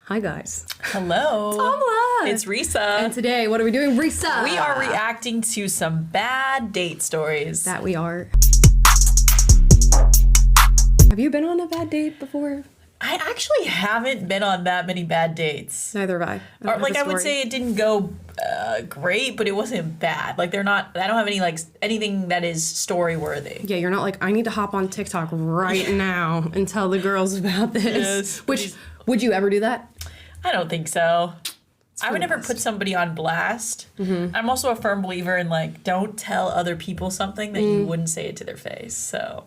Hi, guys. Hello. Tomla. It's Risa. And today, what are we doing, Risa? We are reacting to some bad date stories. That we are. Have you been on a bad date before? I actually haven't been on that many bad dates. Neither have I. Or, like, I would say it didn't go great, but it wasn't bad. Like, they're not, I don't have any, like, anything that is story worthy. Yeah, you're not like, I need to hop on TikTok right now and tell the girls about this. Yes. Which, would you ever do that? I don't think so. I would never put somebody on blast. Mm-hmm. I'm also a firm believer in, like, don't tell other people something that you wouldn't say it to their face, so.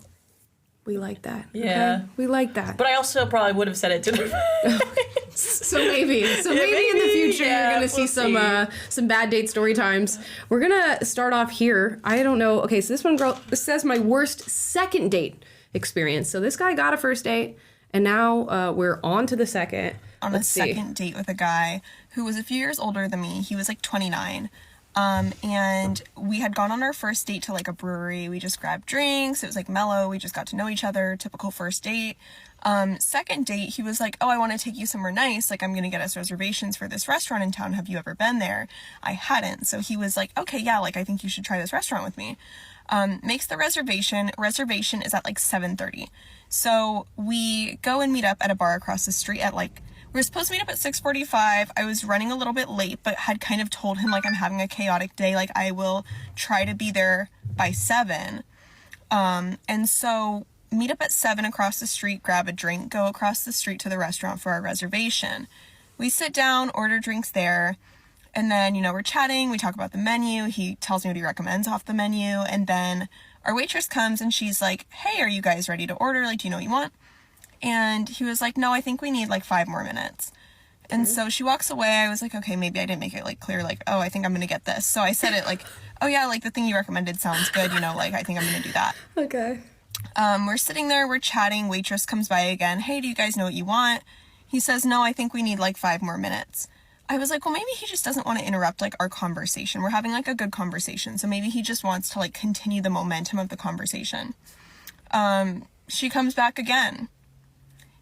We like that. Yeah. Okay? We like that. But I also probably would have said it to their face. So maybe in the future you're gonna see some bad date story times. We're gonna start off here. I don't know. Okay, so this says my worst second date experience. So this guy got a first date, and now we're on to the second. On a second date with a guy who was a few years older than me. He was like 29. And we had gone on our first date to like a brewery. We just grabbed drinks. It was like mellow. We just got to know each other. Typical first date. Second date, he was like, oh, I want to take you somewhere nice. Like, I'm going to get us reservations for this restaurant in town. Have you ever been there? I hadn't. So he was like, okay, yeah, like, I think you should try this restaurant with me. Makes the reservation. Reservation is at like 7:30. So we go and meet up at a bar across the street at like, we were supposed to meet up at 6:45. I was running a little bit late, but had kind of told him, like, I'm having a chaotic day. Like, I will try to be there by 7. And so meet up at 7 across the street, grab a drink, go across the street to the restaurant for our reservation. We sit down, order drinks there. And then, you know, we're chatting. We talk about the menu. He tells me what he recommends off the menu. And then our waitress comes and she's like, hey, are you guys ready to order? Like, do you know what you want? And he was like, no, I think we need like 5 more minutes. And so she walks away. I was like, okay, maybe I didn't make it like clear, like, oh, I think I'm going to get this. So I said it like, oh yeah, like the thing you recommended sounds good. You know, like, I think I'm going to do that. Okay. We're sitting there, we're chatting. Waitress comes by again. Hey, do you guys know what you want? He says, no, I think we need like 5 more minutes. I was like, well, maybe he just doesn't want to interrupt like our conversation. We're having like a good conversation. So maybe he just wants to like continue the momentum of the conversation. She comes back again.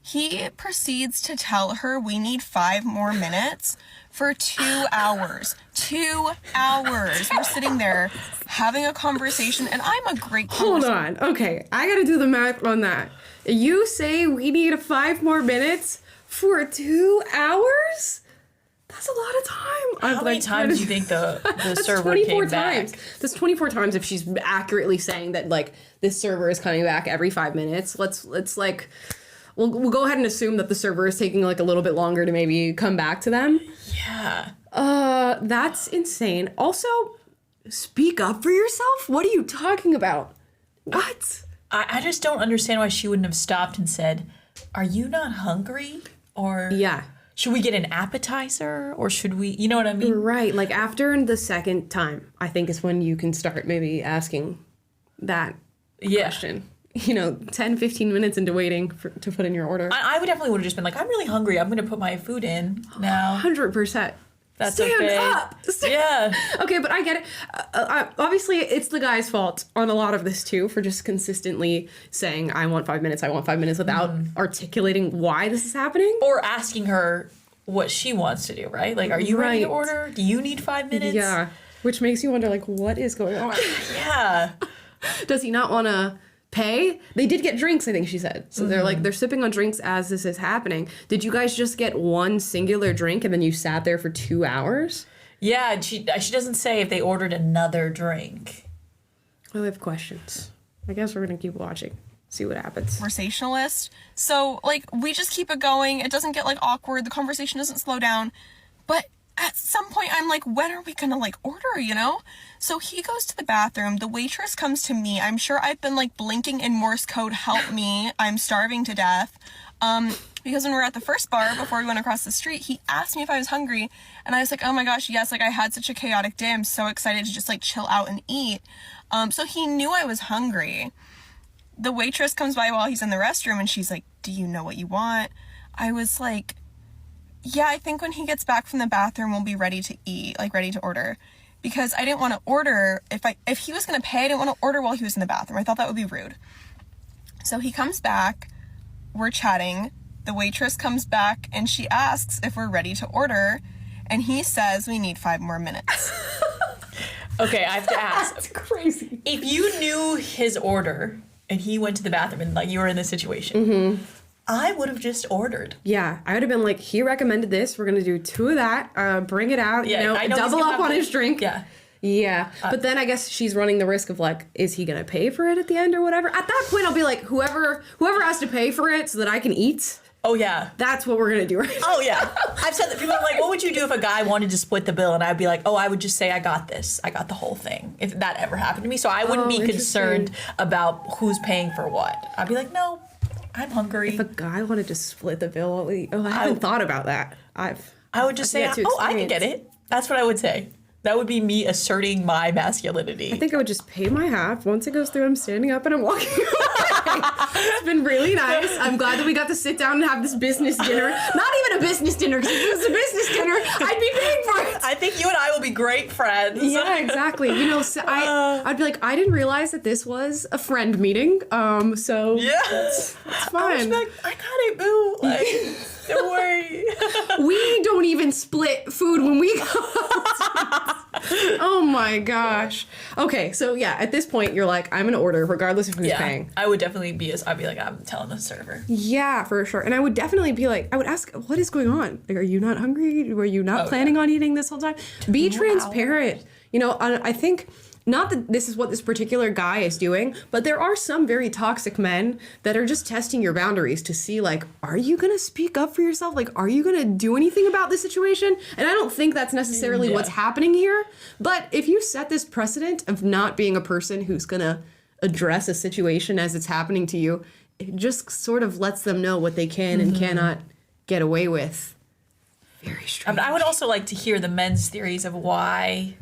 He proceeds to tell her we need 5 more minutes for 2 hours. 2 hours. We're sitting there having a conversation, and I'm a great Hold on. Okay, I gotta do the math on that. You say we need 5 more minutes for 2 hours? That's a lot of time. How many times do you think the server came back? That's 24 times if she's accurately saying that, like, this server is coming back every 5 minutes. Let's like... We'll go ahead and assume that the server is taking like a little bit longer to maybe come back to them. Yeah. That's insane. Also, speak up for yourself? What are you talking about? What? I just don't understand why she wouldn't have stopped and said, are you not hungry? Or yeah. Should we get an appetizer? Or should we, you know what I mean? Right. Like after the second time, I think is when you can start maybe asking that question. You know, 10, 15 minutes into waiting to put in your order. I would definitely would have just been like, I'm really hungry. I'm going to put my food in now. 100%. That's Stand okay. up. Yeah. Okay, but I get it. Obviously, it's the guy's fault on a lot of this, too, for just consistently saying, I want 5 minutes without articulating why this is happening. Or asking her what she wants to do, right? Like, are you ready to order? Do you need 5 minutes? Yeah. Which makes you wonder, like, what is going on? Yeah. Does he not want to pay? They did get drinks, I think she said. So they're sipping on drinks as this is happening. Did you guys just get one singular drink and then you sat there for 2 hours? Yeah, she doesn't say if they ordered another drink. I have questions. I guess we're gonna keep watching, see what happens. Conversationalist. So like we just keep it going. It doesn't get like awkward. The conversation doesn't slow down. But at some point, I'm like, when are we gonna like order, you know? So he goes to the bathroom. The waitress comes to me. I'm sure I've been like blinking in Morse code, help me. I'm starving to death. Because when we were at the first bar before we went across the street, he asked me if I was hungry. And I was like, oh my gosh, yes, like I had such a chaotic day. I'm so excited to just like chill out and eat. So he knew I was hungry. The waitress comes by while he's in the restroom and she's like, do you know what you want? I was like, yeah, I think when he gets back from the bathroom, we'll be ready to eat, like ready to order. Because I didn't want to order, if he was going to pay, I didn't want to order while he was in the bathroom. I thought that would be rude. So he comes back, we're chatting. The waitress comes back and she asks if we're ready to order, and he says we need 5 more minutes. Okay, I have to ask. That's crazy. If you knew his order and he went to the bathroom and like you were in this situation, I would have just ordered. Yeah, I would have been like, he recommended this. We're going to do 2 of that. Bring it out. Yeah, you know, I know double up on his drink. Yeah. Yeah. But then I guess she's running the risk of like, is he going to pay for it at the end or whatever? At that point, I'll be like, whoever has to pay for it so that I can eat. Oh, yeah. That's what we're going to do right now. Oh, yeah. I've said that. People are like, what would you do if a guy wanted to split the bill? And I'd be like, oh, I would just say, I got this. I got the whole thing. If that ever happened to me. So I wouldn't be concerned about who's paying for what. I'd be like, no, I'm hungry. If a guy wanted to split the bill, I haven't thought about that. I would just say, oh, I can get it. That's what I would say. That would be me asserting my masculinity. I think I would just pay my half. Once it goes through, I'm standing up and I'm walking away. It's been really nice. I'm glad that we got to sit down and have this business dinner. Not even a business dinner, because if it was a business dinner, I'd be paying for it. I think you and I will be great friends. Yeah, exactly. You know, so I'd be like, I didn't realize that this was a friend meeting. So yeah, it's I fine. was like, I got it, boo. Like, don't worry. We don't even split food when we go. Oh my gosh. Okay, so yeah, at this point you're like, I'm gonna order regardless of who's paying. I would definitely be I'd be like, I'm telling the server. Yeah, for sure. And I would definitely be like, I would ask, what is going on? Like, are you not hungry? Were you not planning on eating this whole time? Be transparent. You know, I think, not that this is what this particular guy is doing, but there are some very toxic men that are just testing your boundaries to see, like, are you going to speak up for yourself? Like, are you going to do anything about this situation? And I don't think that's necessarily what's happening here. But if you set this precedent of not being a person who's going to address a situation as it's happening to you, it just sort of lets them know what they can and cannot get away with. Very strange. I would also like to hear the men's theories of why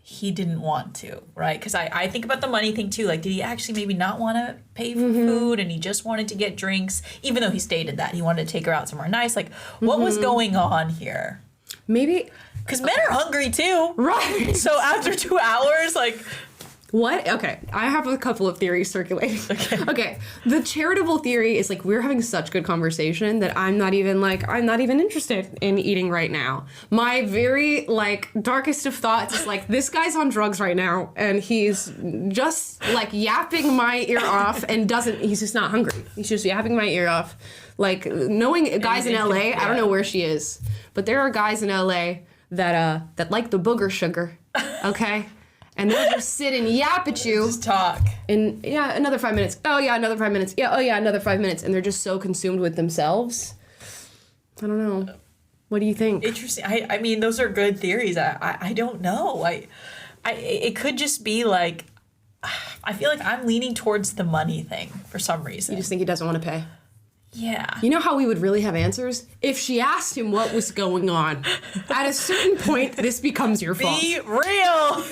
he didn't want to, right? Because I think about the money thing too. Like, did he actually maybe not want to pay for food and he just wanted to get drinks, even though he stated that he wanted to take her out somewhere nice? Like, what was going on here? Maybe. Because men are hungry too. Right. So after 2 hours, like... What? Okay, I have a couple of theories circulating. Okay, the charitable theory is like, we're having such good conversation that I'm not even interested in eating right now. My very like darkest of thoughts is like, this guy's on drugs right now and he's just like yapping my ear off and he's just not hungry. He's just yapping my ear off. Like, knowing guys in LA, I don't know where she is, but there are guys in LA that like the booger sugar, okay? And they'll just sit and yap at you. Just talk. And yeah, another 5 minutes. Oh yeah, another 5 minutes. Yeah, oh yeah, another 5 minutes. And they're just so consumed with themselves. I don't know. What do you think? Interesting. I mean, those are good theories. I don't know. It could just be like, I feel like I'm leaning towards the money thing for some reason. You just think he doesn't want to pay? Yeah. You know how we would really have answers? If she asked him what was going on. At a certain point, this becomes your fault. Be real.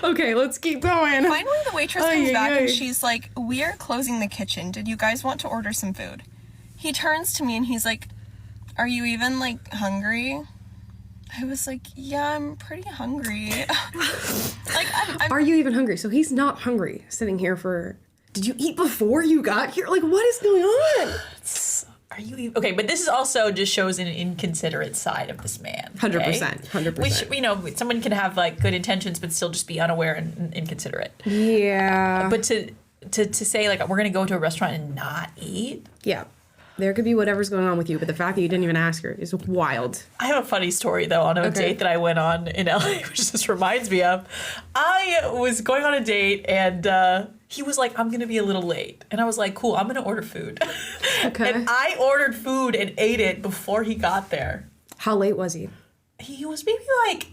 Okay, let's keep going. Finally, the waitress comes back and she's like, we are closing the kitchen. Did you guys want to order some food? He turns to me and he's like, are you even, like, hungry? I was like, yeah, I'm pretty hungry. Like, I'm... Are you even hungry? So he's not hungry, sitting here for... Did you eat before you got here? Like, what is going on? Are you okay? But this is also just shows an inconsiderate side of this man. 100%. 100%. Which, you know, someone can have like good intentions but still just be unaware and inconsiderate. Yeah. But to say like, we're gonna go to a restaurant and not eat. Yeah. There could be whatever's going on with you, but the fact that you didn't even ask her is wild. I have a funny story, though, on a date that I went on in LA, which this reminds me of. I was going on a date, and he was like, I'm going to be a little late. And I was like, cool, I'm going to order food. Okay. And I ordered food and ate it before he got there. How late was he? He was maybe like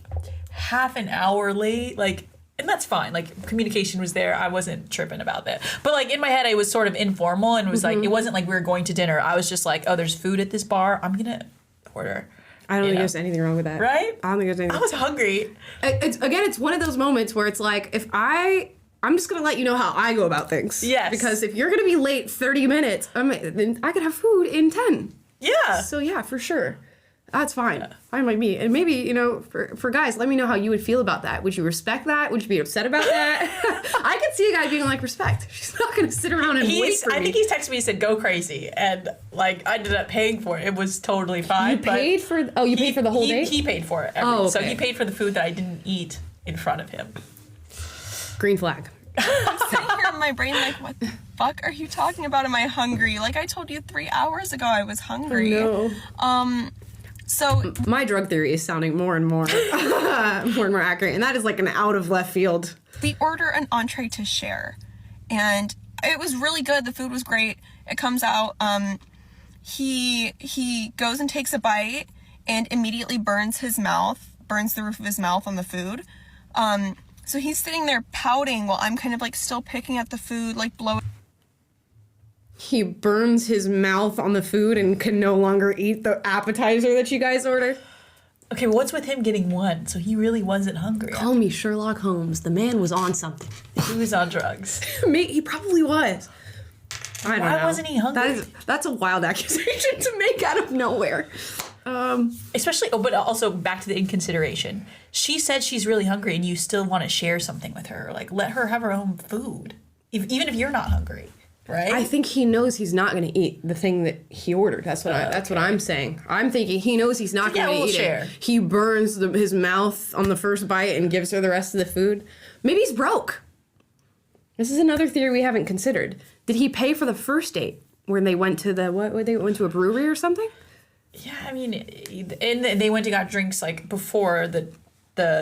half an hour late, like... And that's fine. Like, communication was there. I wasn't tripping about that. But, like, in my head, it was sort of informal and was like, it wasn't like we were going to dinner. I was just like, oh, there's food at this bar. I'm going to order. I don't think there's anything wrong with that. Right? I don't think there's anything. I was hungry. It's one of those moments where it's like, I'm just going to let you know how I go about things. Yes. Because if you're going to be late 30 minutes, then I could have food in 10. Yeah. So, yeah, for sure. That's fine. Fine by me. And maybe, you know, for guys, let me know how you would feel about that. Would you respect that? Would you be upset about that? I could see a guy being like, respect. She's not going to sit around and wait for me. I think he's texted me and said, go crazy. And, like, I ended up paying for it. It was totally fine. You paid for... Oh, you paid for the whole date? He paid for it. Oh, okay. So he paid for the food that I didn't eat in front of him. Green flag. I'm sitting here in my brain like, what the fuck are you talking about? Am I hungry? Like, I told you 3 hours ago I was hungry. No. So my drug theory is sounding more and more accurate, and that is like an out of left field. we order an entree to share, and it was really good. The food was great. It comes out. He goes and takes a bite and immediately burns the roof of his mouth on the food. So he's sitting there pouting while I'm kind of like still picking at the food, like blowing. He burns his mouth on the food and can no longer eat the appetizer that you guys ordered. Okay, well, what's with him getting one? So he really wasn't hungry. Call me Sherlock Holmes. The man was on something. He was on drugs. He probably was. I don't know. Why wasn't he hungry? That's a wild accusation to make out of nowhere. Especially, but also back to the inconsideration. She said she's really hungry and you still want to share something with her. Like, let her have her own food. Even if you're not hungry, right? I think he knows he's not going to eat the thing that he ordered. That's what what I'm saying. I'm thinking he knows he's not going to eat it. He burns his mouth on the first bite and gives her the rest of the food. Maybe he's broke. This is another theory we haven't considered. Did he pay for the first date when they went to they went to a brewery or something? Yeah, I mean, and they went and got drinks like before the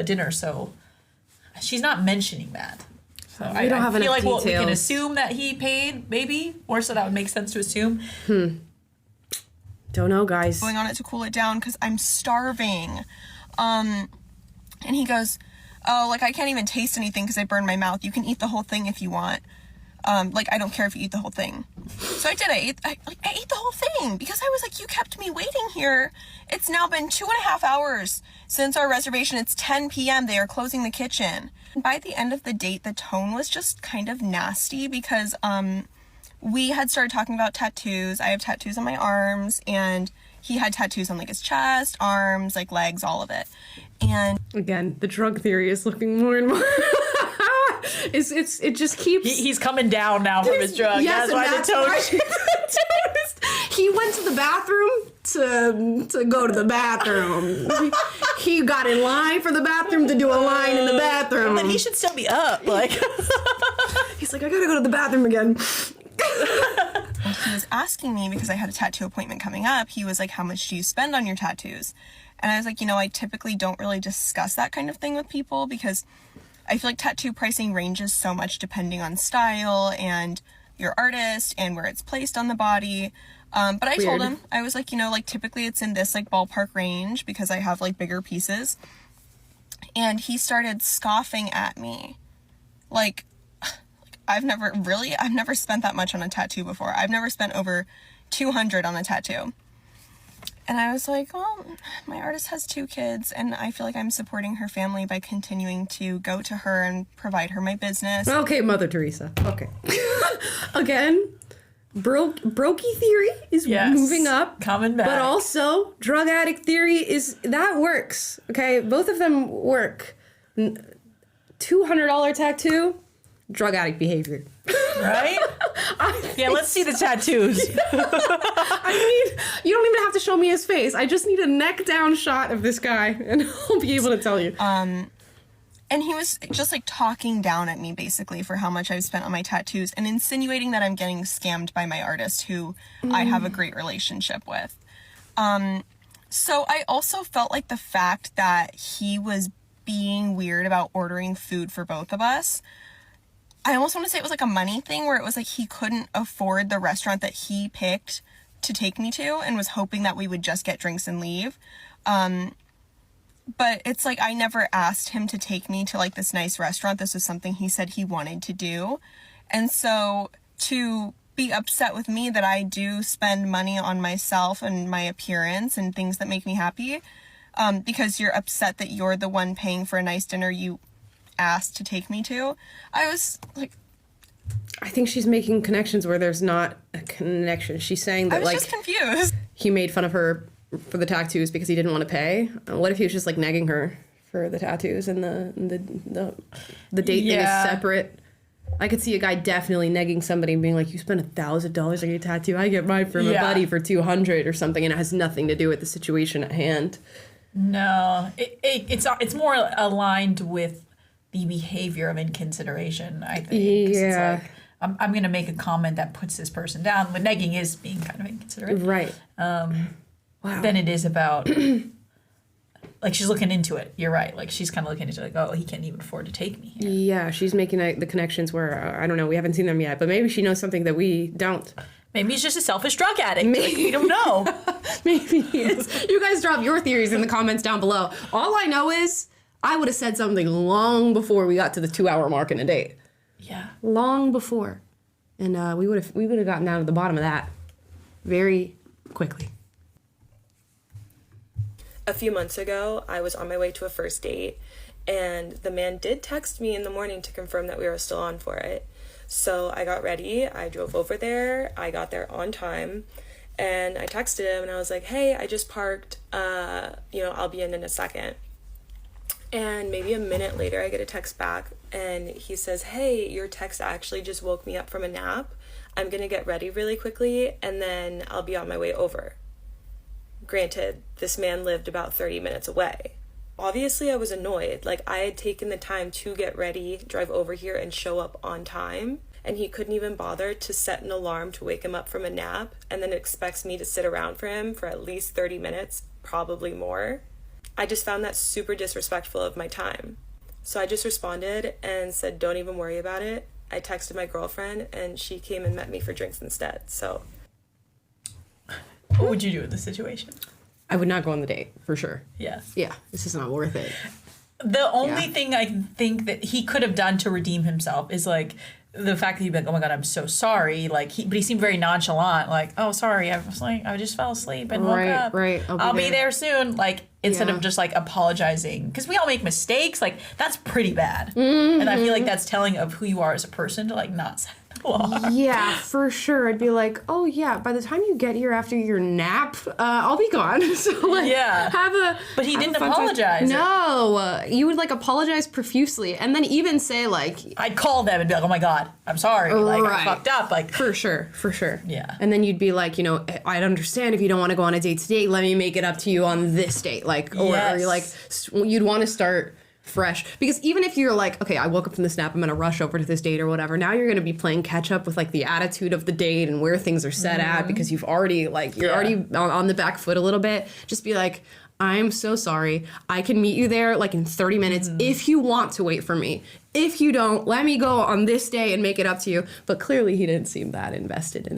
dinner, so she's not mentioning that. So we don't have enough feel like details. we can assume that he paid, maybe, or so that would make sense to assume. Don't know, guys. Going on it to cool it down because I'm starving. And he goes, oh, like I can't even taste anything because I burned my mouth. You can eat the whole thing if you want. Like I don't care if you eat the whole thing. So I did. I ate the whole thing because I was like, you kept me waiting here. It's now been 2.5 hours since our reservation. It's 10 p.m. They are closing the kitchen. By the end of the date, the tone was just kind of nasty because we had started talking about tattoos. I have tattoos on my arms, and he had tattoos on like his chest, arms, like legs, all of it. And again, the drug theory is looking more and more. It just keeps. He's coming down now from his drug. Yes, that's why the tone. He went to the bathroom to go to the bathroom. He got in line for the bathroom to do a line in the bathroom. Then he should still be up. Like he's like, I gotta go to the bathroom again. He was asking me because I had a tattoo appointment coming up. He was like, how much do you spend on your tattoos? And I was like, I typically don't really discuss that kind of thing with people because I feel like tattoo pricing ranges so much depending on style and your artist and where it's placed on the body. But I told him, I was like, like typically it's in this like ballpark range because I have like bigger pieces. And he started scoffing at me. Like I've never spent that much on a tattoo before. I've never spent over $200 on a tattoo. And I was like, well, my artist has 2 kids, and I feel like I'm supporting her family by continuing to go to her and provide her my business. Okay, Mother Teresa. Okay. Again, brokey theory is moving up. Coming back. But also, drug addict theory that works. Okay, both of them work. $200 tattoo, drug addict behavior. Right? Let's see the tattoos. I mean, you don't even have to show me his face. I just need a neck down shot of this guy, and I'll be able to tell you. And he was just like talking down at me basically for how much I've spent on my tattoos and insinuating that I'm getting scammed by my artist who I have a great relationship with. So I also felt like the fact that he was being weird about ordering food for both of us, I almost want to say it was like a money thing where it was like he couldn't afford the restaurant that he picked to take me to and was hoping that we would just get drinks and leave. But it's like I never asked him to take me to like this nice restaurant. This was something he said he wanted to do. And so to be upset with me that I do spend money on myself and my appearance and things that make me happy, because you're upset that you're the one paying for a nice dinner you asked to take me to, I was like, I think she's making connections where there's not a connection. She's saying that I was just confused. he made fun of her for the tattoos because he didn't want to pay. What if he was just like negging her for the tattoos and the date thing is separate? I could see a guy definitely negging somebody and being like, you spent $1,000 on your tattoo. I get mine from a buddy for $200 or something, and it has nothing to do with the situation at hand. No, it's more aligned with the behavior of inconsideration, I think. Yeah. It's like, I'm going to make a comment that puts this person down, but negging is being kind of inconsiderate. Right. Wow. Then it is about, like, she's looking into it. You're right. Like, she's kind of looking into it, like, oh, he can't even afford to take me here. Yeah, she's making the connections where, I don't know, we haven't seen them yet, but maybe she knows something that we don't. Maybe he's just a selfish drug addict. Maybe. Like, we don't know. Maybe he is. You guys drop your theories in the comments down below. All I know is I would have said something long before we got to the 2-hour mark in a date. Yeah. Long before. And we would have gotten down to the bottom of that very quickly. A few months ago, I was on my way to a first date, and the man did text me in the morning to confirm that we were still on for it. So I got ready, I drove over there, I got there on time, and I texted him and I was like, hey, I just parked, I'll be in a second. And maybe a minute later, I get a text back and he says, hey, your text actually just woke me up from a nap. I'm gonna get ready really quickly and then I'll be on my way over. Granted, this man lived about 30 minutes away. Obviously, I was annoyed. Like, I had taken the time to get ready, drive over here, and show up on time, and he couldn't even bother to set an alarm to wake him up from a nap, and then expects me to sit around for him for at least 30 minutes, probably more. I just found that super disrespectful of my time. So I just responded and said, don't even worry about it. I texted my girlfriend, and she came and met me for drinks instead, so... What would you do in this situation? I would not go on the date, for sure. Yeah. Yeah, this is not worth it. The only thing I think that he could have done to redeem himself is, like, the fact that he'd be like, oh my God, I'm so sorry. Like, but he seemed very nonchalant, like, oh, sorry, I just fell asleep and woke up. Right, I'll be there soon. Like, instead of just, like, apologizing. Because we all make mistakes. Like, that's pretty bad. Mm-hmm. And I feel like that's telling of who you are as a person to, like, not set the alarm. Yeah, for sure. I'd be like, oh, yeah, by the time you get here after your nap, I'll be gone. So, like, But he didn't apologize. No. You would, like, apologize profusely. And then even say, like... I'd call them and be like, oh my God, I'm sorry. Like, I fucked up. Like, For sure. Yeah. And then you'd be like, I'd understand if you don't want to go on a date today. Let me make it up to you on this date. Like, or you're like, you'd want to start fresh. Because even if you're like, okay, I woke up from this nap, I'm going to rush over to this date or whatever. Now you're going to be playing catch up with, like, the attitude of the date and where things are set at because you've already, like, you're already on the back foot a little bit. Just be like, I'm so sorry. I can meet you there, like, in 30 minutes if you want to wait for me. If you don't, let me go on this day and make it up to you. But clearly he didn't seem that invested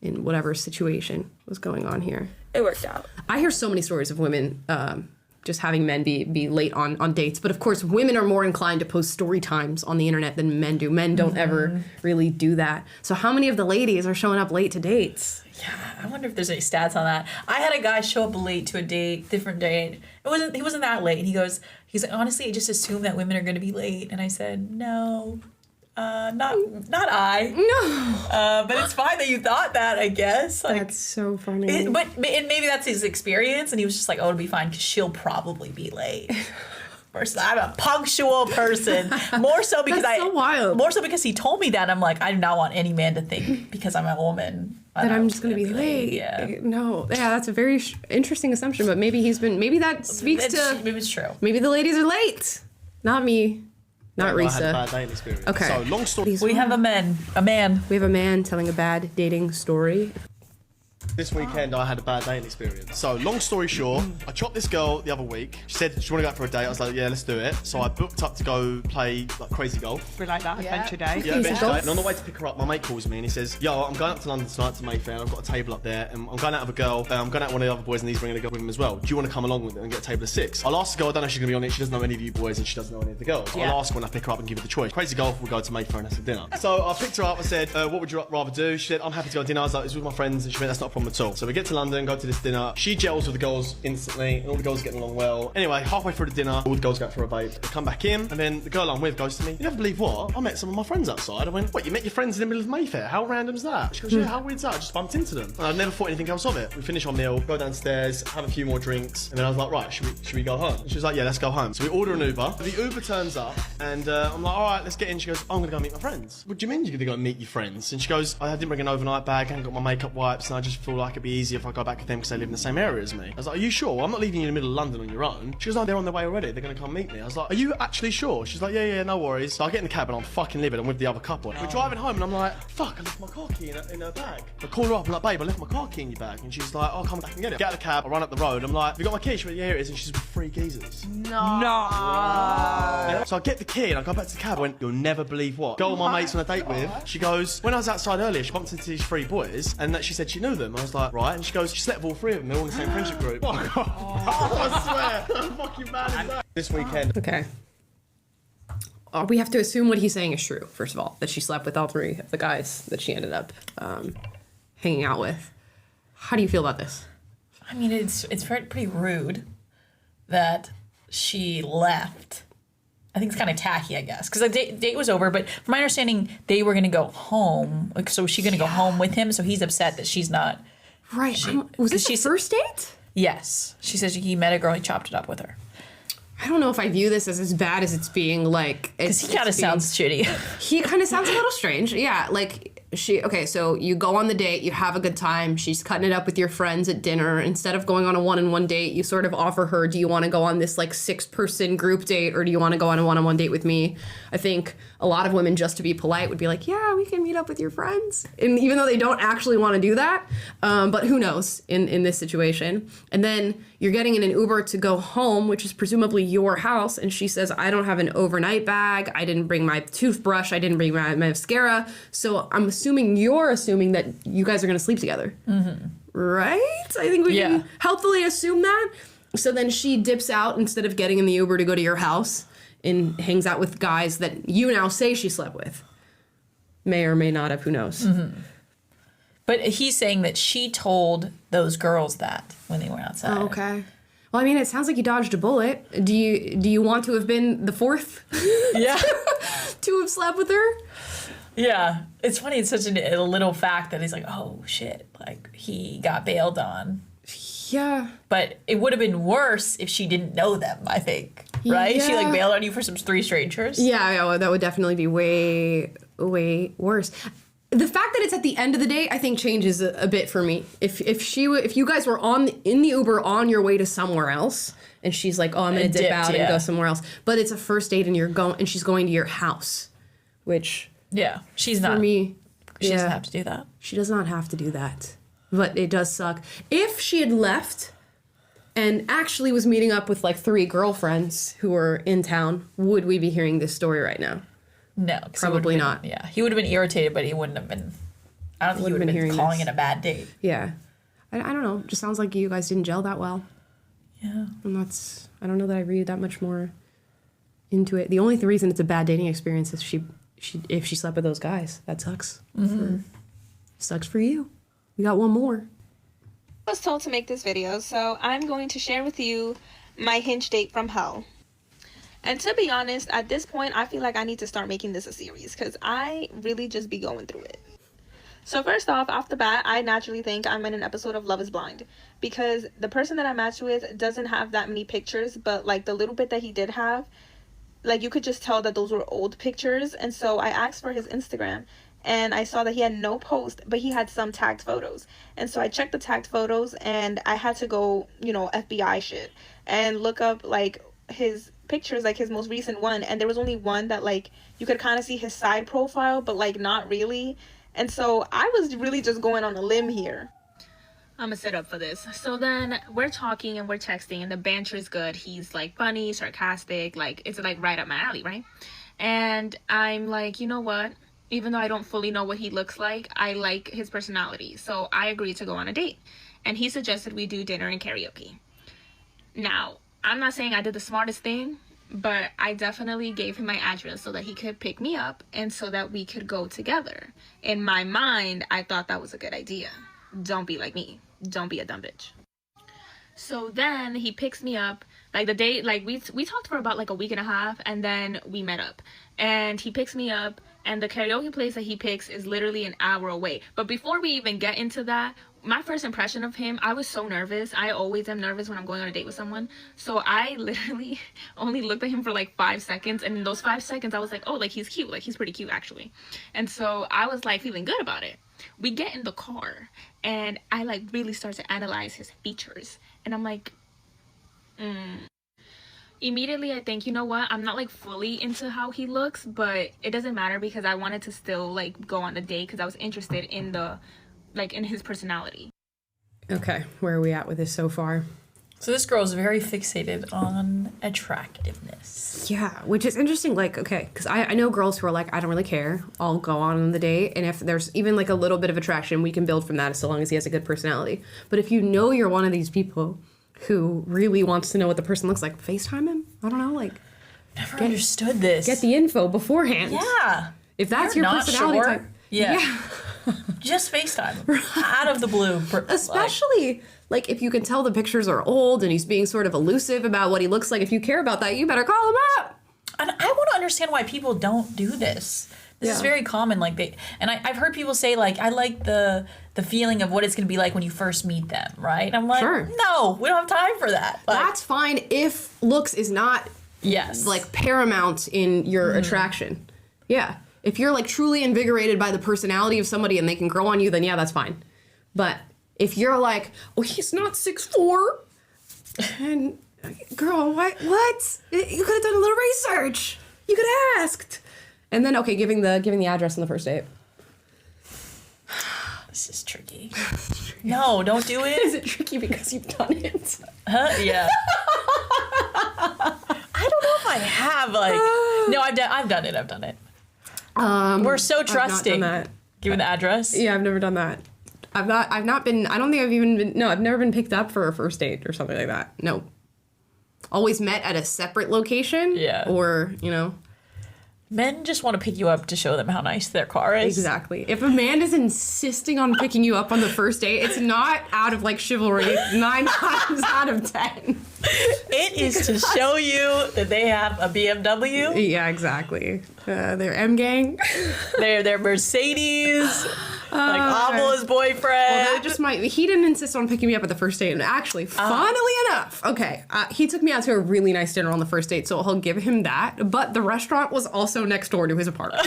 in whatever situation was going on here. It worked out. I hear so many stories of women just having men be late on dates. But of course, women are more inclined to post story times on the internet than men do. Men don't ever really do that. So how many of the ladies are showing up late to dates? Yeah, I wonder if there's any stats on that. I had a guy show up late to a date, different date. He wasn't that late. He's like, honestly, I just assume that women are going to be late. And I said, no. Not I. No. But it's fine that you thought that, I guess. Like, that's so funny. But maybe that's his experience, and he was just like, oh, it'll be fine because she'll probably be late. Versus I'm a punctual person. More so because that's so wild. More so because he told me that. I'm like, I do not want any man to think because I'm a woman that I'm just going to be late. Yeah. No. Yeah, that's a very interesting assumption, but maybe that speaks to... Maybe it's true. Maybe the ladies are late. Not me. Not Risa. I had a bad dating experience. Okay. So, long story. We have a man. We have a man telling a bad dating story. This weekend I had a bad dating experience. So, long story short, I chopped this girl the other week. She said she wanted to go out for a date. I was like, yeah, let's do it. So I booked up to go play, like, crazy golf. We like that, adventure day. Yeah, adventure day. And on the way to pick her up, my mate calls me and he says, yo, I'm going up to London tonight to Mayfair. I've got a table up there and I'm going out with a girl. I'm going out with one of the other boys and he's bringing a girl with him as well. Do you want to come along with it and get a table of 6? I'll ask the girl, I don't know if she's going to be on it. She doesn't know any of you boys and she doesn't know any of the girls. I'll ask her when I pick her up and give her the choice. Crazy golf, we'll go to Mayfair and have some dinner. So I picked her up, I said, what would you rather do? She said, I'm happy to go to dinner. I was like, it's with my friends. And she went, that's not a problem. problem at all. So we get to London, go to this dinner. She gels with the girls instantly, and all the girls are getting along well. Anyway, halfway through the dinner, all the girls go out for a vape. They come back in, and then the girl I'm with goes to me, "You never believe what? I met some of my friends outside." I went, "What, you met your friends in the middle of Mayfair? How random's that?" She goes, "Yeah, how weird's that? I just bumped into them." And I'd never thought anything else of it. We finish our meal, go downstairs, have a few more drinks, and then I was like, "Right, should we go home?" And she was like, "Yeah, let's go home." So we order an Uber. The Uber turns up, and I'm like, "All right, let's get in." She goes, "I'm gonna go meet my friends." "What do you mean you're gonna go meet your friends?" And she goes, "I didn't bring an overnight bag, I haven't got my makeup wipes, and I just feel like it'd be easier if I go back with them because they live in the same area as me." I was like, "Are you sure? I'm not leaving you in the middle of London on your own." She goes, "No, they're on their way already. They're gonna come meet me." I was like, "Are you actually sure?" She's like, "Yeah, no worries." So I get in the cab and I'm fucking livid. I'm with the other couple. We're driving home and I'm like, "Fuck, I left my car key in her bag." I call her up, I'm like, "Babe, I left my car key in your bag." And she's like, "Oh, come back and get it." Get out of the cab, I run up the road. I'm like, "Have you got my key?" She went, "Yeah, here it is." And she's with 3 geezers. No. Yeah. So I get the key and I go back to the cab. I went, "You'll never believe what." Girl my mate's on a date with. She goes, "When I was outside earlier, she bumped into these 3 boys and that she said she knew them." I was like, "Right." And she goes, "She slept with all 3 of them. They're all in the same friendship group." I swear. How fucking bad is that? This weekend. Okay. We have to assume what he's saying is true, first of all, that she slept with all 3 of the guys that she ended up hanging out with. How do you feel about this? I mean, it's pretty rude that she left. I think it's kind of tacky, I guess, because the date was over. But from my understanding, they were going to go home. Like, so is she going to go home with him? So he's upset that she's not. Right. Was this the first date? Yes. She says he met a girl, he chopped it up with her. I don't know if I view this as bad as it's being like. Because he kind of sounds shitty. He kind of sounds a little strange. Yeah, like okay, so you go on the date, you have a good time, she's cutting it up with your friends at dinner. Instead of going on a one-on-one date, you sort of offer her, do you want to go on this like 6-person group date or do you want to go on a one-on-one date with me? I think a lot of women, just to be polite, would be like, yeah, we can meet up with your friends. And even though they don't actually want to do that, but who knows in this situation. And then you're getting in an Uber to go home, which is presumably your house, and she says, I don't have an overnight bag, I didn't bring my toothbrush, I didn't bring my mascara, so I'm you're assuming that you guys are going to sleep together. Mm-hmm. Right? I think we can helpfully assume that. So then she dips out instead of getting in the Uber to go to your house and hangs out with guys that you now say she slept with. May or may not have, who knows. Mm-hmm. But he's saying that she told those girls that when they were outside. Oh, okay. Well, I mean, it sounds like you dodged a bullet. Do you want to have been the 4th? Yeah. to have slept with her? Yeah, it's funny. It's such a little fact that he's like, oh shit, like he got bailed on. Yeah. But it would have been worse if she didn't know them, I think. Right? Yeah. She like bailed on you for some 3 strangers. Yeah, well, that would definitely be way, way worse. The fact that it's at the end of the day, I think changes a bit for me. If you guys were in the Uber on your way to somewhere else, and she's like, oh, I'm gonna dip out and go somewhere else, but it's a first date and she's going to your house, which. Yeah, she's not. For me, she doesn't have to do that. She does not have to do that. But it does suck. If she had left and actually was meeting up with like 3 girlfriends who were in town, would we be hearing this story right now? No. Probably not. Yeah, he would have been irritated, but he wouldn't have been. I don't think he would have been calling it a bad date. Yeah. I don't know. It just sounds like you guys didn't gel that well. Yeah. And I don't know that I read that much more into it. The only reason it's a bad dating experience is if she slept with those guys. That sucks. Mm-hmm. Sucks for you. We got one more. I was told to make this video, so I'm going to share with you my Hinge date from hell. And to be honest, at this point, I feel like I need to start making this a series because I really just be going through it. So first off the bat, I naturally think I'm in an episode of Love is Blind because the person that I matched with doesn't have that many pictures, but like the little bit that he did have, like you could just tell that those were old pictures. And so I asked for his Instagram and I saw that he had no post, but he had some tagged photos. And so I checked the tagged photos and I had to go, FBI shit and look up like his pictures, like his most recent one. And there was only one that like you could kind of see his side profile, but like not really. And so I was really just going on a limb here. I'm gonna sit up for this. So then we're talking and we're texting and the banter is good. He's like funny, sarcastic, like it's like right up my alley, right? And I'm like, you know what? Even though I don't fully know what he looks like, I like his personality. So I agreed to go on a date. And he suggested we do dinner and karaoke. Now, I'm not saying I did the smartest thing, but I definitely gave him my address so that he could pick me up and so that we could go together. In my mind, I thought that was a good idea. don't be like me. Don't be a dumb bitch. So then he picks me up, like the day, like we talked for about like a week and a half, and then we met up. And he picks me up, and the karaoke place that he picks is literally an hour away. But before we even get into that, my first impression of him, I was so nervous. I always am nervous when I'm going on a date with someone. So I literally only looked at him for like 5 seconds, and in those 5 seconds I was like, oh, like he's cute, like he's pretty cute actually. And so I was like feeling good about it. We get in the car, and I like really start to analyze his features, and I'm like, immediately I think, you know what, I'm not like fully into how he looks, but it doesn't matter because I wanted to still like go on the date because I was interested in the, like, in his personality. Okay, where are we at with this so far? So this girl is very fixated on attractiveness. Yeah, which is interesting. Like, okay, because I know girls who are like, I don't really care. I'll go on the date. And if there's even like a little bit of attraction, we can build from that so long as he has a good personality. But if you know you're one of these people who really wants to know what the person looks like, FaceTime him? I don't know, like. Never understood this. Get the info beforehand. Yeah. If that's You're your not personality sure? type. Yeah. Just FaceTime. Out of the blue. Especially, like, if you can tell the pictures are old and he's being sort of elusive about what he looks like, if you care about that, you better call him up. And I want to understand why people don't do this. This is very common. Like I've heard people say, like, I like the feeling of what it's going to be like when you first meet them, right? And I'm like, no, we don't have time for that. Like, that's fine if looks is not, like, paramount in your attraction. Yeah. If you're, like, truly invigorated by the personality of somebody and they can grow on you, then yeah, that's fine. But if you're like, oh, he's not 6'4", and girl, what? You could have done a little research. You could have asked. And then, okay, giving the address on the first date. This is tricky. No, don't do it. Is it tricky because you've done it? Huh? Yeah. I don't know if I have, like, no, I've done it. We're so trusting. I've not done that. Given the address? Yeah, I've never done that. I've not been, I don't think I've even been, no, I've never been picked up for a first date or something like that. No. Always met at a separate location. Yeah. Or, you know. Men just want to pick you up to show them how nice their car is. Exactly. If a man is insisting on picking you up on the first date, it's not out of, like, chivalry 9 times out of 10. It is to show you that they have a BMW. Yeah, exactly. They're M-gang. They're Mercedes. Like Abel's boyfriend. Well, that just might. He didn't insist on picking me up at the first date, and actually, funnily enough, okay, he took me out to a really nice dinner on the first date, so I'll give him that. But the restaurant was also next door to his apartment.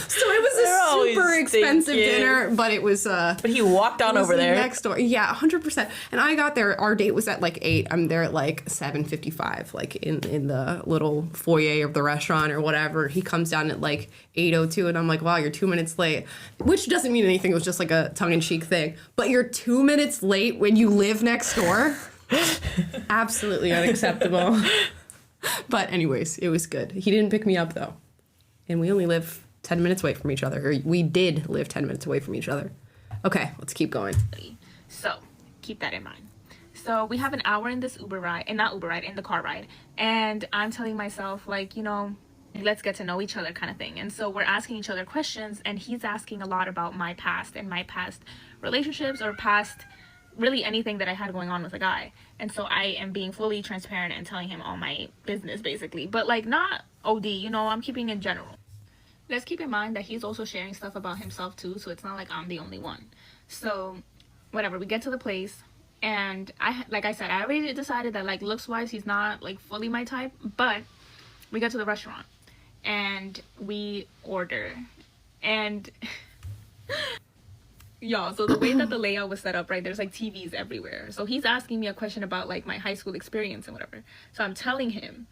So it was a super expensive dinner, but it was. But he walked on over there next door. Yeah, 100%. And I got there. Our date was at like 8. I'm there at like 7:55, like in the little foyer of the restaurant or whatever. He comes down at like 8:02, and I'm like, wow, you're 2 minutes late, which doesn't mean anything. It was just like a tongue-in-cheek thing. But you're 2 minutes late when you live next door. Absolutely unacceptable. But anyways, it was good. He didn't pick me up though, and we only live 10 minutes away from each other. Or we did live 10 minutes away from each other. Okay, let's keep going. So, keep that in mind. So, we have an hour in this Uber ride, and not Uber ride, in the car ride. And I'm telling myself, like, you know, let's get to know each other kind of thing. And so we're asking each other questions, and he's asking a lot about my past and my past relationships or past really anything that I had going on with a guy. And so I am being fully transparent and telling him all my business, basically. But, like, not OD, you know, I'm keeping it general. Let's keep in mind that he's also sharing stuff about himself too, so it's not like I'm the only one. So, whatever, we get to the place, and like I said, I already decided that, like, looks-wise, he's not, like, fully my type, but we get to the restaurant, and we order, and y'all, so the way that the layout was set up, right, there's, like, TVs everywhere. So he's asking me a question about, like, my high school experience and whatever. So I'm telling him,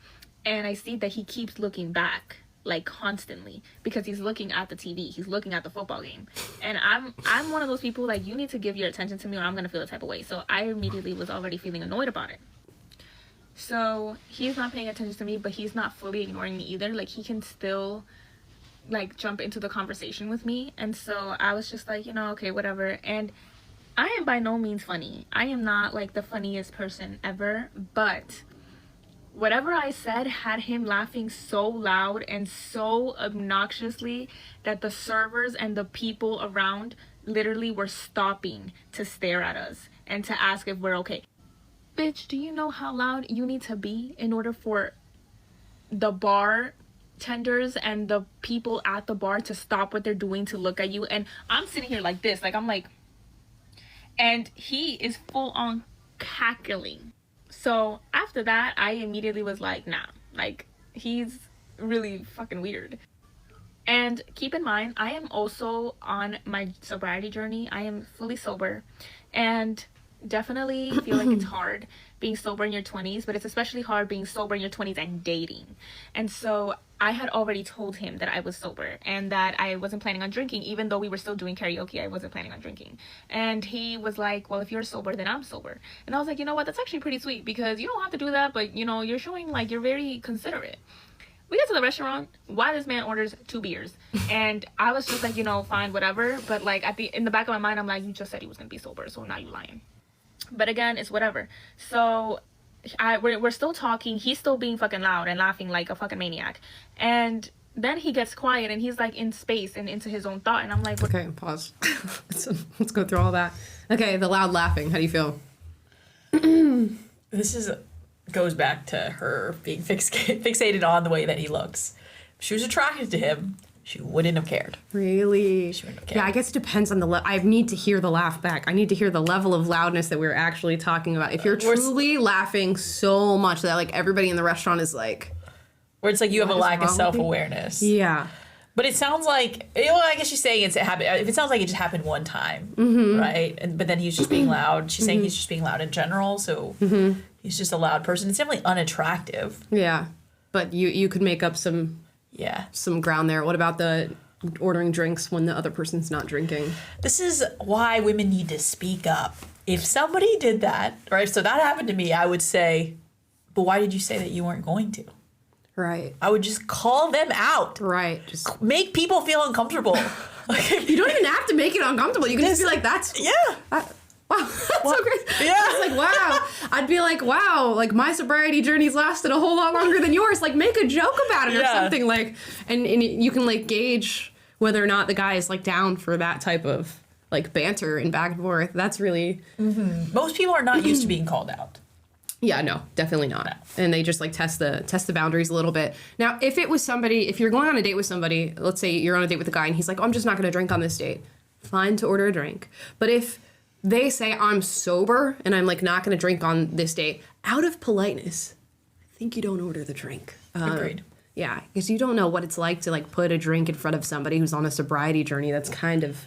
and I see that he keeps looking back, like, constantly, because he's looking at the TV, he's looking at the football game, and I'm one of those people, like, you need to give your attention to me or I'm gonna feel a type of way. So I immediately was already feeling annoyed about it. So he's not paying attention to me, but he's not fully ignoring me either. Like, he can still, like, jump into the conversation with me. And so I was just like, you know, okay, whatever. And I am by no means funny. I am not, like, the funniest person ever, but whatever I said had him laughing so loud and so obnoxiously that the servers and the people around literally were stopping to stare at us and to ask if we're okay. Bitch, do you know how loud you need to be in order for the bartenders and the people at the bar to stop what they're doing to look at you? And I'm sitting here like this, like I'm like, and he is full on cackling. So after that, I immediately was like, nah, like he's really fucking weird. And keep in mind, I am also on my sobriety journey. I am fully sober, and definitely feel like it's hard being sober in your 20s, but it's especially hard being sober in your 20s and dating. And so I had already told him that I was sober and that I wasn't planning on drinking. Even though we were still doing karaoke, I wasn't planning on drinking. And he was like, well, if you're sober, then I'm sober. And I was like, you know what, that's actually pretty sweet, because you don't have to do that, but you know, you're showing like you're very considerate. We get to the restaurant, why this man orders 2 beers, and I was just like, you know, fine, whatever. But like in the back of my mind, I'm like, you just said he was gonna be sober, so now you lying. But again, it's whatever. So we're still talking. He's still being fucking loud and laughing like a fucking maniac. And then he gets quiet and he's like in space and into his own thought. And I'm like, okay, pause. Let's go through all that. Okay, the loud laughing. How do you feel? This goes back to her being fixated on the way that he looks. If she was attracted to him, she wouldn't have cared. Really? She wouldn't have cared. Yeah, I guess it depends on the I need to hear the laugh back. I need to hear the level of loudness that we're actually talking about. If you're truly laughing so much that like everybody in the restaurant is like, where it's like you have a lack of self-awareness. Yeah. But it sounds like, you know, I guess she's saying it happened. If it sounds like it just happened one time, right? But then he's just being loud. She's saying he's just being loud in general. So he's just a loud person. It's definitely unattractive. Yeah. But you could make up some ground there. What about the ordering drinks when the other person's not drinking? This is why women need to speak up. If somebody did that, right? So that happened to me, I would say, but why did you say that you weren't going to? Right. I would just call them out. Right. Just make people feel uncomfortable. You don't even have to make it uncomfortable. You can just be like, that's... Yeah. Wow, that's so crazy. Yeah. I was like, wow. I'd be like, wow, like my sobriety journey's lasted a whole lot longer than yours. Like, make a joke about it or something. Like, and you can like gauge whether or not the guy is like down for that type of like banter and back and forth. That's really... Most people are not used to being called out. Yeah, no, definitely not. And they just like test the boundaries a little bit. Now, if it was somebody, if you're going on a date with somebody, let's say you're on a date with a guy and he's like, oh, I'm just not going to drink on this date. Fine to order a drink. But if they say I'm sober and I'm like not going to drink on this date, out of politeness, I think you don't order the drink. Agreed. Yeah, because you don't know what it's like to like put a drink in front of somebody who's on a sobriety journey. That's kind of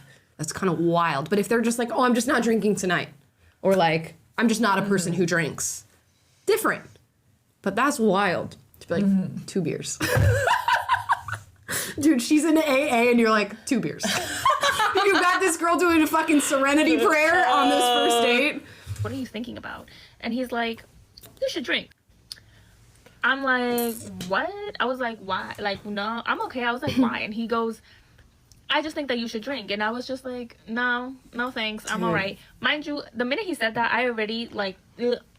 wild. But if they're just like, oh, I'm just not drinking tonight, or like I'm just not a person who drinks. Different, but that's wild to be like 2 beers. Dude, she's in AA and you're like 2 beers. You got this girl doing a fucking serenity prayer on this first date. What are you thinking about? And he's like, you should drink. I'm like, what? I was like, why? Like, no, I'm okay. I was like, why? And he goes, I just think that you should drink. And I was just like, no thanks, I'm all right. Mind you, the minute he said that, I already like,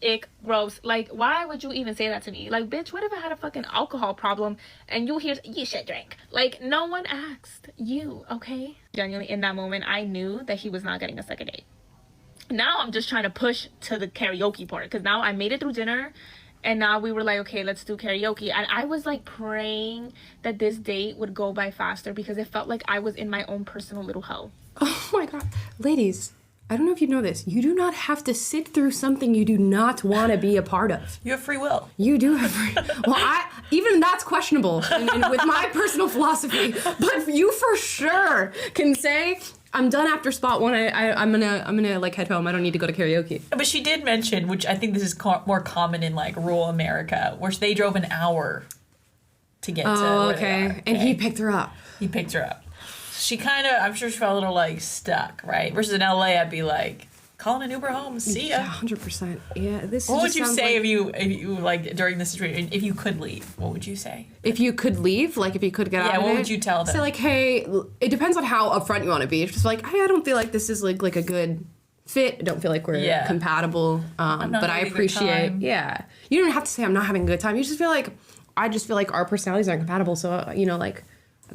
ick, gross. Like, why would you even say that to me? Like, bitch, what if I had a fucking alcohol problem and you hear, you should drink? Like, no one asked you, okay? Genuinely, in that moment, I knew that he was not getting a second date. Now I'm just trying to push to the karaoke part, because now I made it through dinner. And now we were like, okay, let's do karaoke. And I was like praying that this date would go by faster, because it felt like I was in my own personal little hell. Oh my God. Ladies, I don't know if you know this. You do not have to sit through something you do not want to be a part of. You have free will. You do have free Well, even that's questionable and with my personal philosophy. But you for sure can say, I'm done after spot 1. I'm gonna like head home. I don't need to go to karaoke. But she did mention, which I think this is more common in like rural America, where they drove an hour to get to where they are. And he picked her up. He picked her up. She kind of, I'm sure she felt a little like stuck, right? Versus in LA, I'd be like, calling an Uber home, see ya. Yeah, 100%. Yeah, this. What would you say if you like during this situation, if you could leave? What would you say? If you could leave, like if you could get out of it. Yeah, what would you tell them? Say like, hey, it depends on how upfront you want to be. It's just like, hey, I don't feel like this is like a good fit. I don't feel like we're compatible. But I appreciate. Yeah, you don't have to say I'm not having a good time. You just feel like I just feel like our personalities aren't compatible. So like,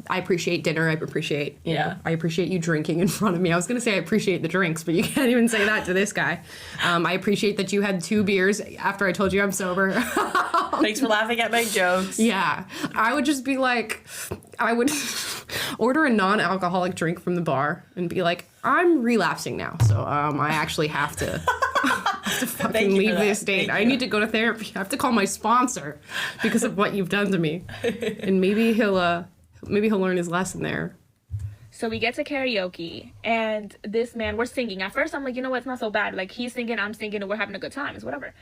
I appreciate dinner. I appreciate, you Yeah. know, I appreciate you drinking in front of me. I was going to say I appreciate the drinks, but you can't even say that to this guy. I appreciate that you had 2 beers after I told you I'm sober. Thanks for laughing at my jokes. Yeah. I would just be like, I would order a non-alcoholic drink from the bar and be like, I'm relapsing now. So I actually have to fucking you for leave that. this date. Thank I you. need to go to therapy. I have to call my sponsor because of what you've done to me. And maybe he'll learn his lesson there. So we get to karaoke, and this man, we're singing. At first, I'm like, you know what, it's not so bad. Like, he's singing, I'm singing, and we're having a good time. It's whatever.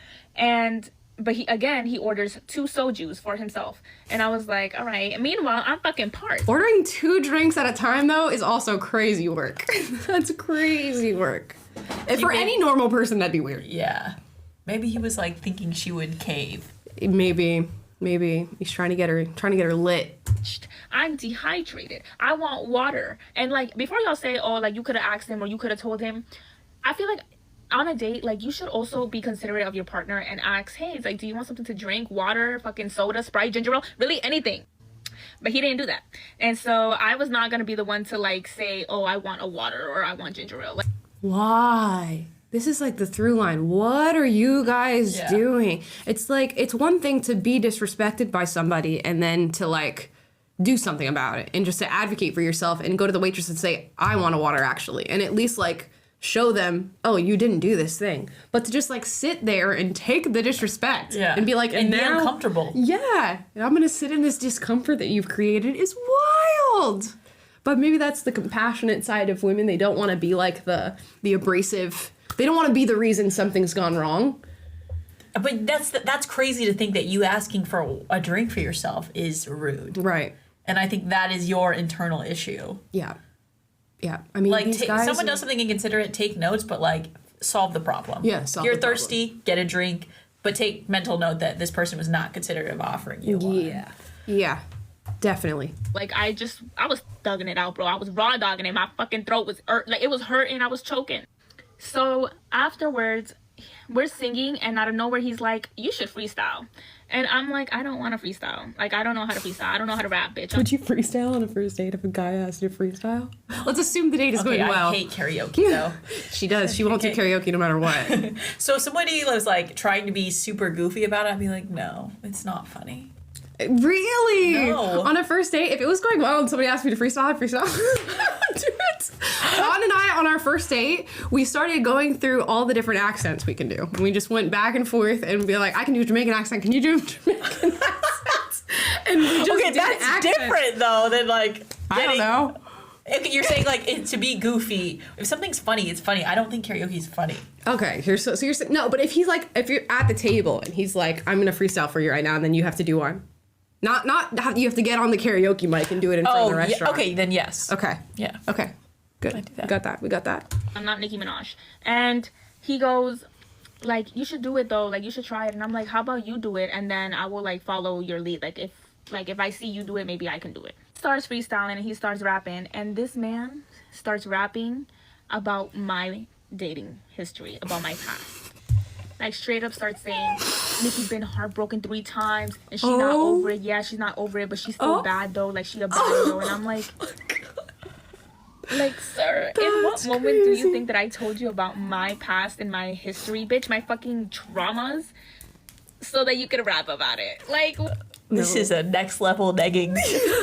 But he orders 2 soju for himself. And I was like, all right. Meanwhile, I'm fucking parched. Ordering 2 drinks at a time, though, is also crazy work. That's crazy work. And for any normal person, that'd be weird. Yeah. Maybe he was like thinking she would cave. Maybe he's trying to get her lit. I'm dehydrated. I want water. And like, before y'all say, oh, like you could have asked him or you could have told him, I feel like on a date, like you should also be considerate of your partner and ask, hey, it's like, do you want something to drink? Water, fucking soda, Sprite, ginger ale, really anything. But he didn't do that. And so I was not going to be the one to like say, oh, I want a water or I want ginger ale. Like, Why? This is like the through line. What are you guys doing? It's like, it's one thing to be disrespected by somebody and then to like do something about it and just to advocate for yourself and go to the waitress and say, I want a water actually. And at least like show them, oh, you didn't do this thing. But to just like sit there and take the disrespect and be like, and now, be uncomfortable. Yeah. And I'm going to sit in this discomfort that you've created is wild. But maybe that's the compassionate side of women. They don't want to be like the abrasive. They don't want to be the reason something's gone wrong. But that's crazy to think that you asking for a drink for yourself is rude. Right. And I think that is your internal issue. Yeah. Yeah. I mean, Like, these guys someone does something inconsiderate, take notes, but like, solve the problem. Yeah, solve You're the problem. thirsty, get a drink, but take mental note that this person was not considerate of offering you one. Yeah. Yeah. Definitely. like I was thugging it out, bro. I was raw dogging it. My fucking throat was like it was hurting. I was choking. So afterwards, we're singing, and out of nowhere, he's like, you should freestyle. And I'm like, I don't want to freestyle. Like, I don't know how to freestyle. I don't know how to rap, bitch. Would you freestyle on a first date if a guy asked you to freestyle? Let's assume the date is Okay, going well. I hate karaoke, though. She does. She won't do karaoke no matter what. So if somebody was, like, trying to be super goofy about it, I'd be like, no, it's not funny. Really? No. On a first date, if it was going well and somebody asked me to freestyle, I'd freestyle. Do it. Juan and I, on our first date, we started going through all the different accents we can do. And we just went back and forth and be like, I can do a Jamaican accent. Can you do a Jamaican accent? And we just Okay, did that's accents. different, though, than, like, I don't know. Okay, you're saying, like, to be goofy. If something's funny, it's funny. I don't think karaoke is funny. Okay, so you're saying, no, but if he's like, if you're at the table and he's like, I'm going to freestyle for you right now, and then you have to do one. Not you have to get on the karaoke mic and do it in front of the restaurant. Okay, then yes. Okay. Yeah. Okay. Good. I do that. We got that. I'm not Nicki Minaj. And he goes, like, you should do it though. Like, you should try it. And I'm like, how about you do it? And then I will like follow your lead. Like, if I see you do it, maybe I can do it. Starts freestyling and he starts rapping. And this man starts rapping about my dating history, about my past. Like, straight up starts saying, Nikki's been heartbroken 3 times and she's not over it. Yeah, she's not over it, but she's still bad though. Like, she a bad though. And I'm like, sir, in what moment do you think that I told you about my past and my history, bitch, my fucking traumas, so that you could rap about it? Like, This is a next level negging.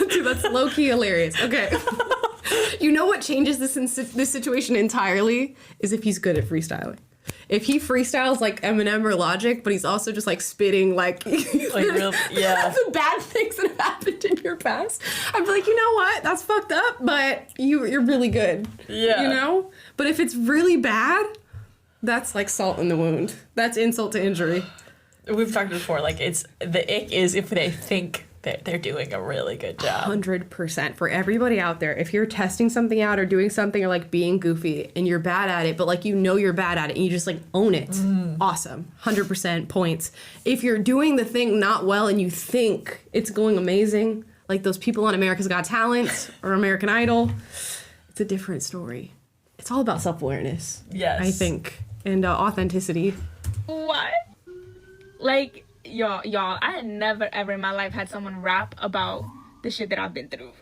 Dude, that's low-key hilarious. Okay. You know what changes this situation entirely is if he's good at freestyling. If he freestyles like Eminem or Logic, but he's also just like spitting like real, yeah. the bad things that have happened in your past, I'd be like, you know what? That's fucked up, but you're really good. Yeah. You know? But if it's really bad, that's like salt in the wound. That's insult to injury. We've talked before, like, it's the ick is if they think that they're doing a really good job. 100% for everybody out there. If you're testing something out or doing something or like being goofy and you're bad at it, but like you know you're bad at it and you just like own it, awesome. 100% points. If you're doing the thing not well and you think it's going amazing, like those people on America's Got Talent or American Idol, it's a different story. It's all about self-awareness. Yes. I think. And authenticity. what? Like, y'all, I had never ever in my life had someone rap about the shit that I've been through.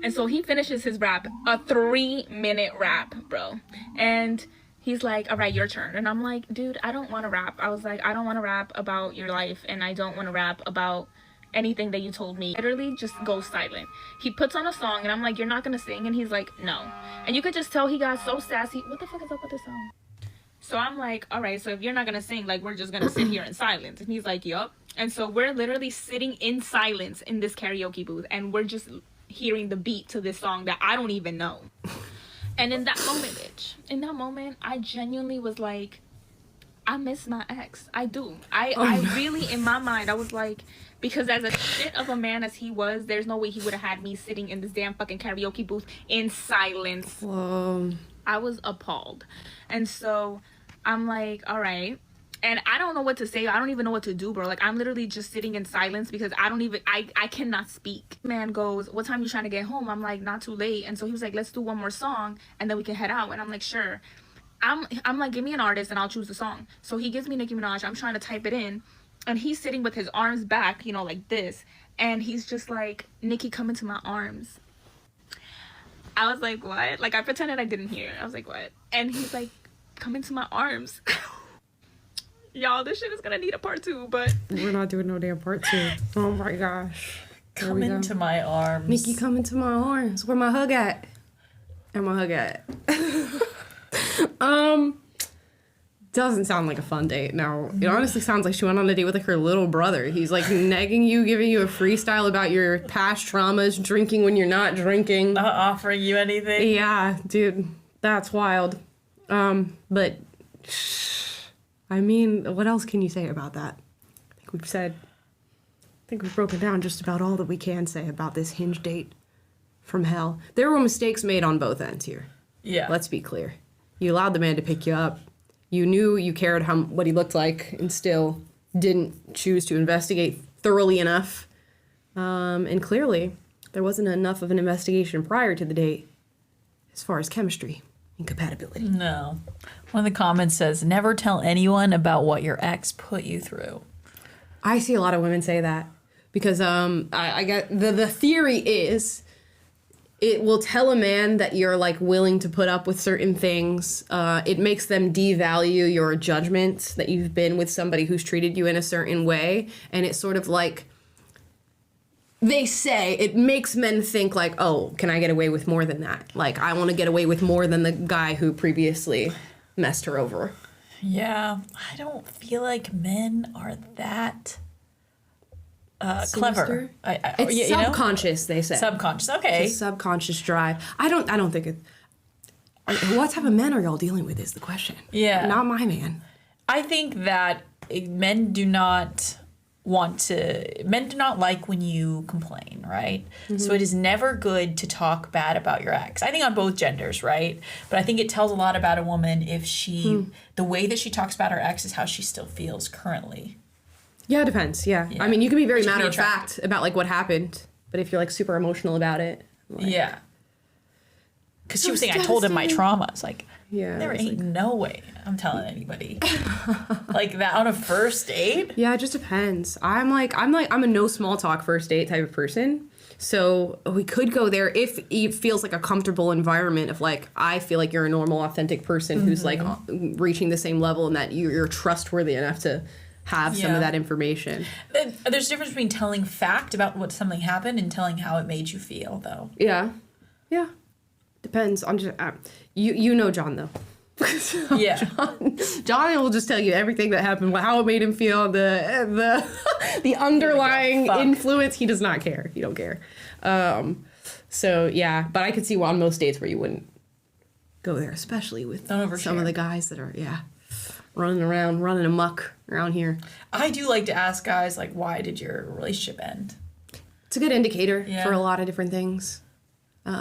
And so he finishes his rap, a 3-minute rap, bro. And he's like, all right, your turn. And I'm like, dude, I don't want to rap. I was like, I don't want to rap about your life, and I don't want to rap about anything that you told me. Literally just go silent. He puts on a song, and I'm like, you're not gonna sing? And he's like, no. And you could just tell he got so sassy. What the fuck is up with this song? So I'm like, all right, so if you're not gonna sing, like, we're just gonna sit here in silence. And he's like, yup. And so we're literally sitting in silence in this karaoke booth, and we're just hearing the beat to this song that I don't even know. And in that moment, bitch, in that moment, I genuinely was like, I miss my ex. I do. I really, in my mind, I was like, because as a shit of a man as he was, there's no way he would have had me sitting in this damn fucking karaoke booth in silence. I was appalled. And so I'm like, all right. And I don't know what to say. I don't even know what to do, bro. Like, I'm literally just sitting in silence because I cannot speak. Man goes, what time you trying to get home? I'm like, not too late. And so he was like, let's do one more song and then we can head out. And I'm like, sure. I'm like, give me an artist and I'll choose the song. So he gives me Nicki Minaj. I'm trying to type it in. And he's sitting with his arms back, you know, like this. And he's just like, Nicki, come into my arms. I was like, what? Like, I pretended I didn't hear. I was like, what? And he's like, come into my arms. Y'all, this shit is gonna need a part 2, but we're not doing no damn part 2. Oh my gosh. Come into my arms. Nicki, come into my arms. Where my hug at? Where my hug at? Doesn't sound like a fun date. No, it honestly sounds like she went on a date with like her little brother. He's like negging you, giving you a freestyle about your past traumas, drinking when you're not drinking. Not offering you anything. Yeah, dude, that's wild. But I mean, what else can you say about that? I think we've broken down just about all that we can say about this Hinge date from hell. There were mistakes made on both ends here. Yeah. Let's be clear. You allowed the man to pick you up. You knew you cared what he looked like and still didn't choose to investigate thoroughly enough. And clearly, there wasn't enough of an investigation prior to the date as far as chemistry and compatibility. No. One of the comments says, never tell anyone about what your ex put you through. I see a lot of women say that because I get the theory is it will tell a man that you're like willing to put up with certain things. It makes them devalue your judgment that you've been with somebody who's treated you in a certain way. And it's sort of like, they say, it makes men think like, oh, can I get away with more than that? Like, I want to get away with more than the guy who previously messed her over. Yeah, I don't feel like men are that clever. It's subconscious, they say. Subconscious, okay. It's a subconscious drive. I don't think it. What type of men are y'all dealing with is the question. Yeah. Not my man. I think that men do not like when you complain, right? Mm-hmm. So it is never good to talk bad about your ex. I think on both genders, right? But I think it tells a lot about a woman if the way that she talks about her ex is how she still feels currently. Yeah, it depends. Yeah. I mean, you can be very matter of fact about like what happened, but if you're like super emotional about it. Like, yeah. Because she was saying, I told him my trauma. It's like, yeah, there ain't no way I'm telling anybody like that on a first date. Yeah, it just depends. I'm a no small talk first date type of person. So we could go there if it feels like a comfortable environment of like, I feel like you're a normal, authentic person who's like reaching the same level and that you're trustworthy enough to have some of that information. There's a difference between telling fact about what something happened and telling how it made you feel, though. Yeah. Yeah. Depends on just you know John though. Yeah. John will just tell you everything that happened, how it made him feel, the underlying influence. He does not care. He don't care. So yeah, but I could see on most dates where you wouldn't go there, especially with some of the guys that are running amok around here. I do like to ask guys like, why did your relationship end? It's a good indicator for a lot of different things.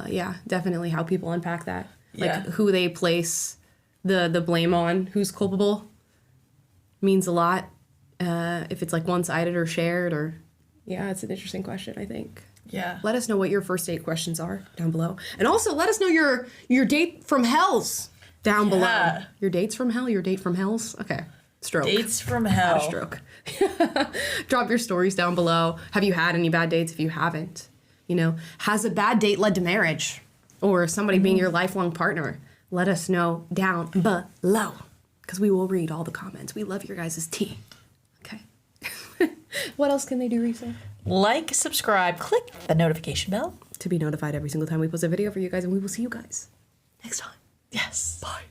Yeah, definitely how people unpack that. Like who they place the blame on, who's culpable, means a lot. If it's like one-sided or shared or... Yeah, it's an interesting question, I think. Yeah. Let us know what your first date questions are down below. And also let us know your date from hells down below. Your dates from hell, your date from hells. Okay. Stroke. Dates from hell. Stroke. Drop your stories down below. Have you had any bad dates? If you haven't, You know, has a bad date led to marriage or somebody being your lifelong partner? Let us know down below because we will read all the comments. We love your guys' tea. Okay. What else can they do, Risa? Like, subscribe, click the notification bell To be notified every single time we post a video for you guys, and we will see you guys next time. Yes. Bye.